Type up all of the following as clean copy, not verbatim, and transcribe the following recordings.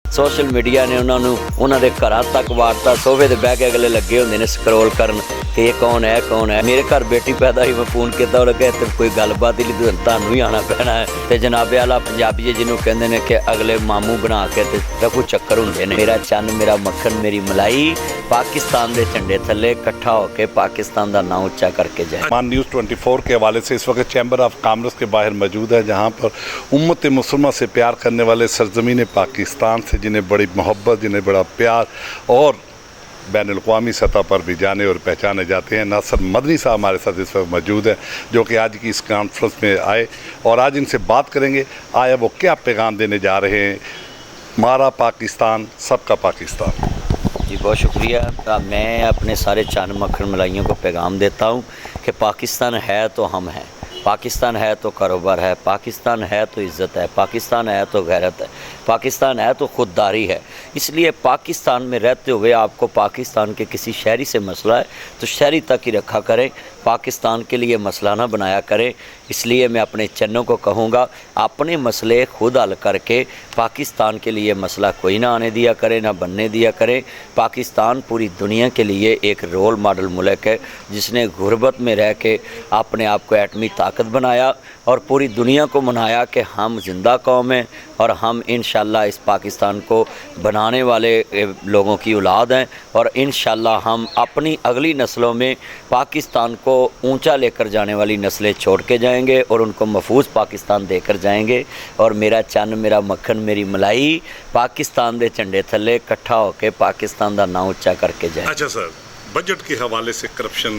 Social media ने उन्होंने घरों तक वारता, सोफे ते बह के अगले लगे होंगे ने स्क्रोल करन कि ये कौन है। मेरे घर बेटी पैदा हुई, मैं फोन किया, उन्हें कहा तो कोई गलबात ही नहीं, तुहानू ही आना पैना है। तो जनाबे वाला पंजाबी जिन्होंने कहते हैं कि अगले मामू बना के ते रफू चक्कर होंगे ने। मेरा चन्न मेरा मक्खन मेरी मलाई, पाकिस्तान के झंडे थले इकट्ठा होकर पाकिस्तान का नाम उच्चा करके जाए। मान न्यूज़ 24 के हवाले से इस वक्त चैम्बर ऑफ कॉमर्स के बाहर मौजूद है, जहाँ पर उम्मत मुसलमान से प्यार करने वाले सरजमीन पाकिस्तान से जिन्हें बड़ी मोहब्बत, जिन्हें बड़ा प्यार और बैनुल-अक़वामी सतह पर भी जाने और पहचाने जाते हैं। नासिर मदनी साहब हमारे साथ इस वक्त मौजूद हैं, जो कि आज की इस कॉन्फ्रेंस में आए और आज इनसे बात करेंगे आया वो क्या पैगाम देने जा रहे हैं। हमारा पाकिस्तान सबका पाकिस्तान। जी बहुत शुक्रिया। मैं अपने सारे चन्न मक्खन मलाइयों को पैगाम देता हूँ कि पाकिस्तान है तो हम हैं, पाकिस्तान है तो कारोबार है, पाकिस्तान है तो इज़्ज़त है, पाकिस्तान है तो गैरत है, पाकिस्तान है तो खुददारी है। इसलिए पाकिस्तान में रहते हुए आपको पाकिस्तान के किसी शहरी से मसला है तो शहरी तक ही रखा करें, पाकिस्तान के लिए मसला ना बनाया करें। इसलिए मैं अपने चन्नों को कहूँगा अपने मसले खुद हल करके पाकिस्तान के लिए मसला कोई ना आने दिया करे, ना बनने दिया करें। पाकिस्तान पूरी दुनिया के लिए एक रोल मॉडल मुल्क है, जिसने गुरबत में रह के अपने आप को एटमी ताकत बनाया और पूरी दुनिया को मनाया कि हम जिंदा कौम हैं और हम इंशाअल्लाह इस पाकिस्तान को बनाने वाले लोगों की औलाद हैं और इंशाअल्लाह हम अपनी अगली नस्लों में पाकिस्तान को ऊंचा लेकर जाने वाली नस्लें छोड़ के जाएंगे और उनको महफूज पाकिस्तान देकर जाएंगे। और मेरा चन्न मेरा मक्खन मेरी मलाई, पाकिस्तान के झंडे थले इकट्ठा होकर पाकिस्तान का नाम उच्चा करके जाए। अच्छा सर, बजट के हवाले से करप्शन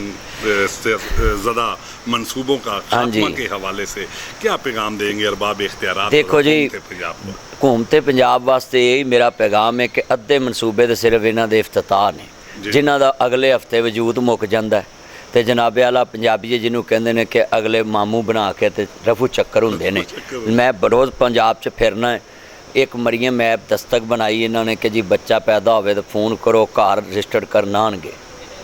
से ज़्यादा मंसूबों का खात्मा के हवाले से क्या पैगाम देंगे अरबाब इख्तियारात? देखो जी, हुकूमत पंजाब वास्ते यही मेरा पैगाम है कि अद्धे मनसूबे तो सिर्फ इन्हों के इफ्तिताह ने, जिन्हों का अगले हफ्ते वजूद मुक जाता है। तो जनाबे वाला पंजाबी जिन्होंने कहते हैं कि अगले मामू बना के ते रफू चक्कर होंगे ने। मैं रोज़ पंजाब च फिरना है। एक मरियम ऐप दस्तक बनाई इन्होंने कि जी बच्चा पैदा होवे तो फ़ोन करो, घर रजिस्टर्ड करना आएंगे।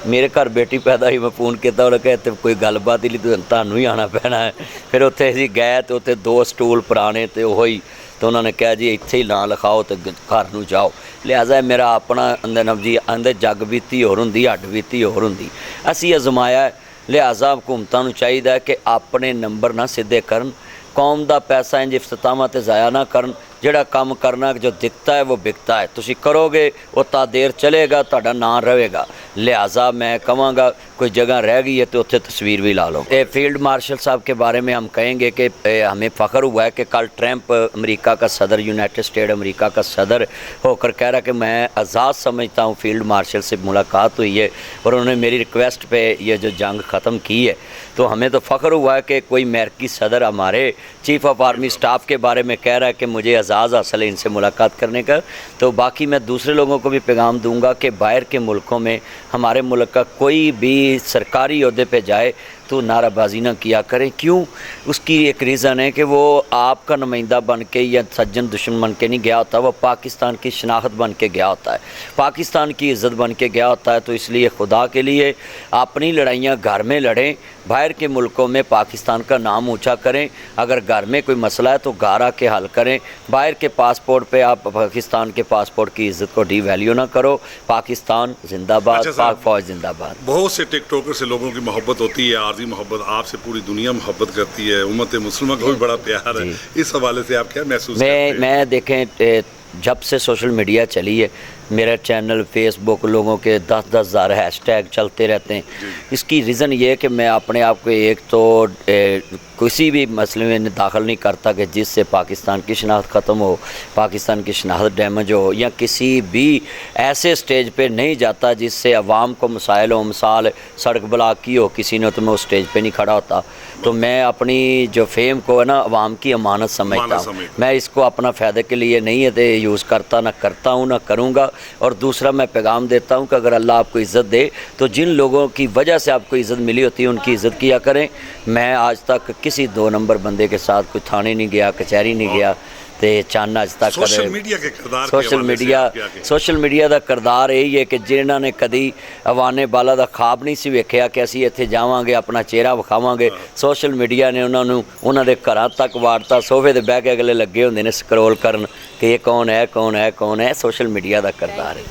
मेरे घर बेटी पैदा हुई, मैं फ़ोन किया, उन्हें कहा तो कोई गलबात ही नहीं, तुहानू ही आना पैना है। फिर उत्थे असीं गए तो उत्थे 2 स्टूल पुराने तो वही, तो उन्होंने कहा जी इत्थे ही ना लिखाओ तो घर नूं जाओ। लिहाजा मेरा अपना अंदर नबजी आंदे जग बीती होर हुंदी, हड्ड बीती होर हुंदी। असीं अजमाया, लिहाजा हुकूमतां नूं चाहीदा कि अपने नंबर ना सीधे करन, कौम दा पैसा इंज इफ्तितामां ते ज़ाया ना करन। जिहड़ा काम करना जो दिखता है वो बिकता है, तुसीं करोगे वो ता देर चलेगा, तुहाडा नाम रहेगा। लिहाजा मैं कहांगा कोई जगह रह गई है तो उत्थे तस्वीर भी ला लो। फील्ड मार्शल साहब के बारे में हम कहेंगे कि हमें फ़ख्र हुआ है कि कल ट्रंप अमेरिका का सदर, यूनाइटेड स्टेट अमेरिका का सदर होकर कह रहा कि मैं आज़ाद समझता हूँ। फील्ड मार्शल से मुलाकात हुई है और उन्होंने मेरी रिक्वेस्ट पे ये जो जंग ख़त्म की है, तो हमें तो फ़ख्र हुआ है कि कोई अमेरिकी सदर हमारे चीफ़ ऑफ आर्मी स्टाफ के बारे में कह रहा है कि मुझे एजाज़ हासिल है इनसे मुलाकात करने का। तो बाकी मैं दूसरे लोगों को भी पैगाम दूंगा कि बाहर के मुल्कों में हमारे मुल्क का कोई भी सरकारी ओहदे पे जाए तो नाराबाजी ना किया करें। क्यों? उसकी एक रीज़न है कि वो आपका नुमाइंदा बन के या सज्जन दुश्मन बन के नहीं गया होता, वो पाकिस्तान की शनाख्त बन के गया होता है, पाकिस्तान की इज़्ज़त बन के गया होता है। तो इसलिए खुदा के लिए अपनी लड़ाइयाँ घर में लड़ें, बाहर के मुल्कों में पाकिस्तान का नाम ऊँचा करें। अगर घर में कोई मसला है तो घर आके हल करें। बाहर के पासपोर्ट पे आप पाकिस्तान के पासपोर्ट की इज़्ज़त को डीवैल्यू ना करो। पाकिस्तान जिंदाबाद, पाक फौज जिंदाबाद। बहुत से टिकटॉकर से लोगों की मोहब्बत होती है, आर्जी मोहब्बत, आपसे पूरी दुनिया मोहब्बत करती है, उम्मत मुसलमान को भी बड़ा प्यार है। इस हवाले से आप क्या महसूस करते हैं? मैं देखें, जब से सोशल मीडिया चली है, मेरा चैनल, फेसबुक, लोगों के 10-10 हज़ार हैशटैग चलते रहते हैं। इसकी रीज़न ये है कि मैं अपने आप को एक तो किसी भी मसले में दाखिल नहीं करता कि जिससे पाकिस्तान की शनाख्त ख़त्म हो, पाकिस्तान की शनाख्त डैमेज हो, या किसी भी ऐसे स्टेज पे नहीं जाता जिससे अवाम को मसाइल हो। मिसाल सड़क ब्लॉक की हो किसी ने तो मैं उस स्टेज पे नहीं खड़ा होता। तो मैं अपनी जो फेम को है ना अवाम की अमानत समझता हूँ। मैं इसको अपना फ़ायदे के लिए नहीं है यूज़ करता, ना करता हूँ ना करूँगा। और दूसरा मैं पैगाम देता हूँ कि अगर अल्लाह आपको इज़्ज़त दे तो जिन लोगों की वजह से आपको इज़्ज़त मिली होती है उनकी इज़्ज़त किया करें। मैं आज तक किसी 2 नंबर बंदे के साथ कोई थाने नहीं गया, कचहरी नहीं गया, ਤੇ ਚੰਨ ਅੱਜ ਤੱਕ सोशल मीडिया के किरदार के सोशल हवाले से मीडिया आप क्या कहें? ਸੋਸ਼ਲ ਮੀਡੀਆ ਦਾ ਕਿਰਦਾਰ ਇਹ ਹੀ ਹੈ ਕਿ ਜਿਨ੍ਹਾਂ ਨੇ ਕਦੀ ਅਵਾਨੇ ਬਾਲਾ ਦਾ ਖਾਬ ਨਹੀਂ ਸੀ ਵੇਖਿਆ ਕਿ ਅਸੀਂ ਇੱਥੇ ਜਾਵਾਂਗੇ ਆਪਣਾ ਚਿਹਰਾ ਵਿਖਾਵਾਂਗੇ, ਸੋਸ਼ਲ ਮੀਡੀਆ ਨੇ ਉਹਨਾਂ ਨੂੰ ਉਹਨਾਂ ਦੇ ਘਰਾਂ ਤੱਕ ਵਾੜਤਾ। ਸੋਫੇ ਤੇ ਬਹਿ ਕੇ ਅਗਲੇ ਲੱਗੇ ਹੁੰਦੇ ਨੇ ਸਕਰੋਲ ਕਰਨ ਕਿ ਇਹ ਕੌਣ ਹੈ, ਕੌਣ ਹੈ, ਕੌਣ ਹੈ। ਸੋਸ਼ਲ ਮੀਡੀਆ ਦਾ ਕਿਰਦਾਰ ਹੈ।